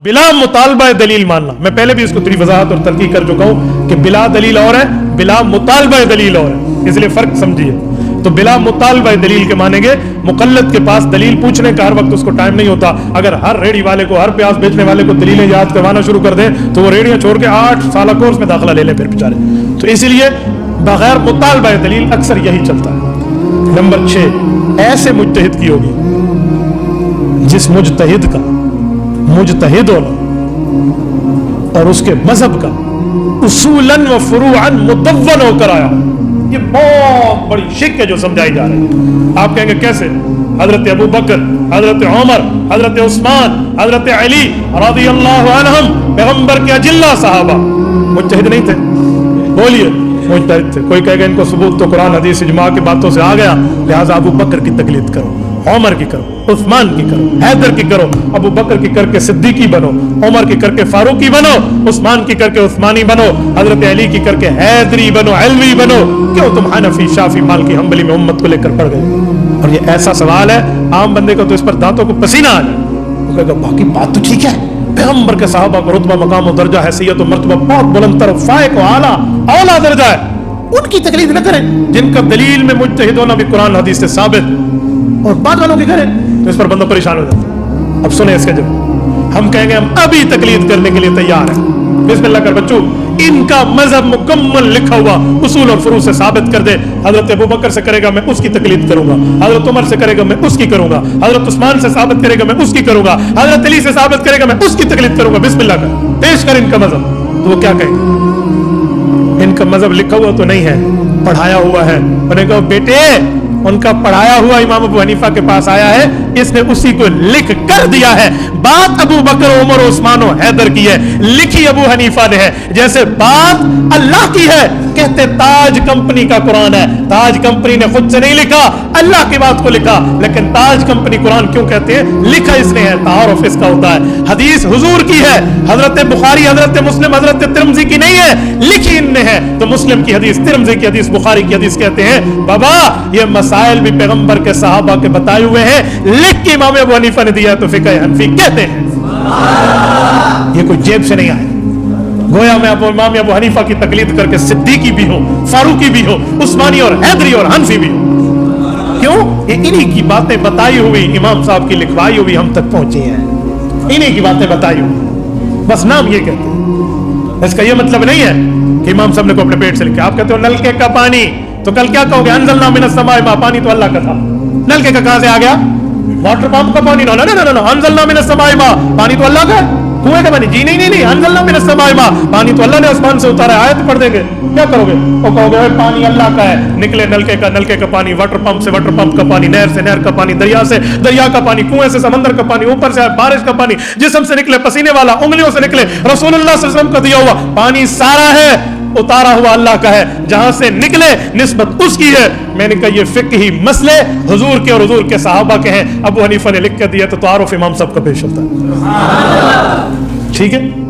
بلا مطالبہ دلیل ماننا. میں پہلے بھی اس کو تھوڑی وضاحت اور تلقی کر چکا ہوں کہ بلا دلیل اور ہے, بلا مطالبہ دلیل اور ہے, اس لیے فرق سمجھیے. تو بلا مطالبہ دلیل کے مانیں گے مقلد کے پاس دلیل پوچھنے کا ہر وقت اس کو ٹائم نہیں ہوتا. اگر ہر ریڑھی والے کو, ہر پیاز بیچنے والے کو دلیلیں یاد کروانا شروع کر دیں تو وہ ریڑھیاں چھوڑ کے 8 سالہ کورس میں داخلہ لے لیں پھر بیچارے. تو اسی لیے بغیر مطالبہ دلیل اکثر یہی چلتا ہے. نمبر 6, ایسے مجتہد کی ہوگی جس مجتہد کا مجتہد ہونا اور اس کے مذہب کا اصولاً و فروعاً مدون ہو کر آیا. یہ بہت بڑی شک ہے جو سمجھائی جا رہی ہے. آپ کہیں گے کیسے؟ حضرت ابو بکر, حضرت عمر, حضرت عثمان, حضرت علی رضی اللہ عنہم پیغمبر کے اجلہ صحابہ مجتہد نہیں تھے؟ بولیے مجتہد تھے. کوئی کہے گا ان کو ثبوت تو قرآن حدیث اجماع کی باتوں سے آ گیا, لہٰذا ابو بکر کی تقلید کرو, عمر کی کرو, عثمان کی کرو, حیدر کی کرو, ابو بکر کی کر کے صدیقی بنو, عمر کی کر کے فاروقی بنو, عثمان کی کر کے عثمانی بنو, حضرت علی کی کر کے حیدری بنو, علوی بنو. کیوں تم حنفی, شافی, مالکی, حنبلی میں امت کو لے کر پڑ گئے؟ اور یہ ایسا سوال ہے عام بندے کو تو اس پر دانتوں کو پسینہ آ جائے. وہ کہے گا باقی بات تو ٹھیک ہے, پیغمبر کے صحابہ کا رتبہ, مقام و درجہ, حیثیت و مرتبہ بہت بلند تر, فائق و اعلیٰ اولا درجہ ہے, ان کی تقلید نہ کریں جن کا دلیل میں مجتہد ہونا بھی قرآن حدیث سے ثابت, اور بعد والوں کی کریں تو اس پر بندہ پریشان ہو جاتا ہے. اب سنیں اس کا جواب. ہم کہیں گے ہم ابھی تقلید کرنے کے لیے تیار ہیں. بسم اللہ کر بچوں, ان کا مذہب مکمل لکھا ہوا اصول اور فروع سے ثابت کر دے. حضرت ابو بکر سے کرے گا میں اس کی تقلید کروں گا, حضرت عمر سے کرے گا میں اس کی کروں گا, حضرت عثمان سے ثابت کرے گا میں اس کی کروں گا, حضرت علی سے ثابت کرے گا میں اس کی تقلید کروں گا. بسم اللہ کر, پیش کر ان کا مذہب. تو وہ کیا کہیں گے؟ ان کا مذہب لکھا ہوا تو نہیں ہے, پڑھایا ہوا ہے. انہوں نے کہا بیٹے ان کا پڑھایا ہوا امام ابو حنیفہ کے پاس آیا ہے, اس نے اسی کو لکھ کر دیا ہے. بات ابو بکر, عمر, عثمان و حیدر کی ہے, لکھی ابو حنیفہ نے ہے. جیسے بات اللہ کی ہے, کہتے تاج کمپنی کا قرآن ہے, تاج کمپنی نے خود سے نہیں لکھا, اللہ کی بات کو لکھا. لیکن تاج کمپنی قرآن کیوں کہتے ہیں؟ لکھا اس نے ہے, تعارف اس کا ہوتا ہے. حدیث حضور کی ہے, حضرت بخاری, حضرت مسلم, حضرت ترمذی کی نہیں ہے, لکھی ان نے ہے. تو مسلم کی حدیث, ترمذی کی حدیث, بخاری کی حدیث کہتے ہیں بابا یہ مسائل بھی پیغمبر کے صحابہ کے بتائے ہوئے ہیں, لکھ کے امام ابو حنیفہ نے دیا ہے, تو فقہ حنفی کہتے ہیں. یہ کوئی جیب سے نہیں آئے. گویا میں امام ابو حنیفہ کی تقلید کر کے صدیقی بھی ہوں, فاروقی بھی ہوں, عثمانی اور حیدری اور حنفی بھی ہوں. کیوں؟ یہ انہی کی باتیں بتائی ہوئی, امام صاحب کی لکھوائی ہوئی ہم تک پہنچی ہیں, انہی کی باتیں بتائی ہوئی, بس نام یہ کہتے ہیں. اس کا یہ مطلب نہیں ہے کہ امام صاحب نے کو اپنے پیٹ سے لکھا. آپ کہتے ہو نلکے کا پانی, تو کل کیا کہو گے؟ انزلنا من السماء ماء, پانی تو اللہ کا تھا. نلکے کا کہاں سے آ گیا؟ واٹر پمپ کا پانی. نو, انزلنا من السماء ماء, پانی تو اللہ کا ہے. کنویں کا پانی؟ جی نہیں, انزلنا من السماء ماء, پانی تو اللہ نے آسمان سے اتارا ہے. آیت پڑھ دیں گے, کیا کرو گے؟ وہ کہو گے پانی اللہ کا ہے, نکلے نلکے کا پانی, واٹر پمپ سے واٹر پمپ کا پانی, نہر سے نہر کا پانی, دریا سے دریا کا پانی, کنویں سے سمندر کا پانی, اوپر سے بارش کا پانی, جسم سے نکلے پسینے والا, انگلیوں سے نکلے رسول اللہ صلی اللہ علیہ وسلم کا دیا ہوا پانی, سارا ہے اتارا ہوا اللہ کا ہے. جہاں سے نکلے نسبت اس کی ہے. میں نے کہا یہ فقہی مسئلے حضور کے اور حضور کے صحابہ کے ہیں, ابو حنیفہ نے لکھ کے دیا تو تعارف امام صاحب کا پیش ہوتا ہے. ٹھیک ہے.